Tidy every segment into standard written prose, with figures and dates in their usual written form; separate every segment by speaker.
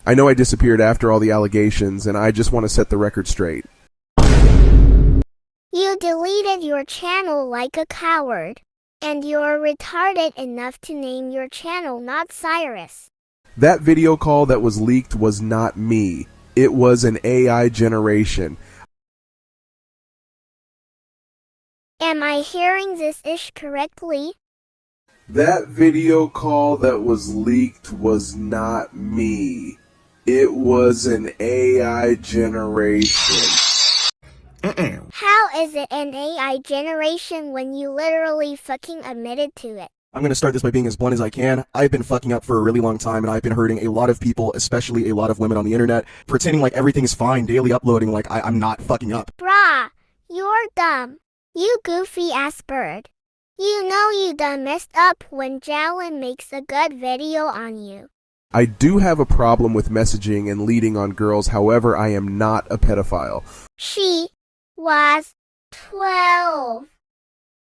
Speaker 1: I know I disappeared after all the allegations, and I just want to set the record straight.
Speaker 2: You deleted your channel like a coward. And you're retarded enough to name your channel not Cyrus.
Speaker 1: That video call that was leaked was not me. It was an AI generation.
Speaker 2: Am I hearing this ish correctly?
Speaker 1: That video call that was leaked was not me. It was an AI generation.
Speaker 2: How is it an AI generation when you literally fucking admitted to it?
Speaker 3: I'm gonna start this by being as blunt as I can. I've been fucking up for a really long time, and I've been hurting a lot of people, especially a lot of women on the internet, pretending like everything is fine, daily uploading like I'm not fucking up.
Speaker 2: Brah, you're dumb. You goofy ass bird. You know you done messed up when Jalen makes a good video on you.
Speaker 1: I do have a problem with messaging and leading on girls, however, I am not a pedophile.
Speaker 2: She was 12.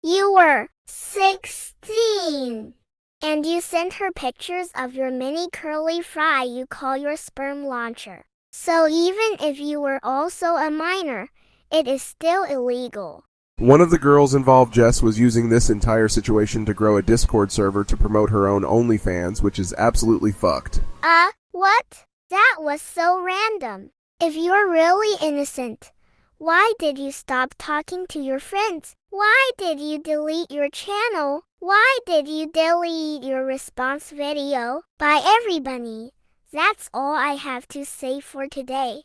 Speaker 2: You were 16. And you sent her pictures of your mini curly fry you call your sperm launcher. So even if you were also a minor, it is still illegal.
Speaker 1: One of the girls involved, Jess, was using this entire situation to grow a Discord server to promote her own OnlyFans, which is absolutely fucked.
Speaker 2: What? That was so random. If you're really innocent, why did you stop talking to your friends? Why did you delete your channel? Why did you delete your response video? Bye everybody. That's all I have to say for today.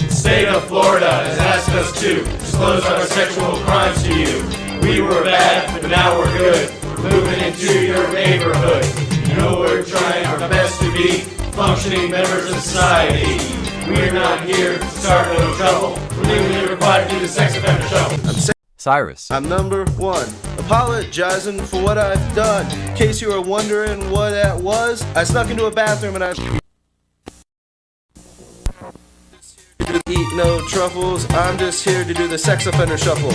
Speaker 4: State of Florida has asked us to disclose our sexual crimes to you. We were bad, but now we're good. We're moving into your neighborhood. You know we're trying our best to be functioning members of society. We're not here to start no trouble. We're legally required to do the sex offender shuffle.
Speaker 5: Cyrus.
Speaker 6: I'm number one, apologizing for what I've done. In case you were wondering what that was, I snuck into a bathroom and I eat no truffles. I'm just here to do the sex offender shuffle.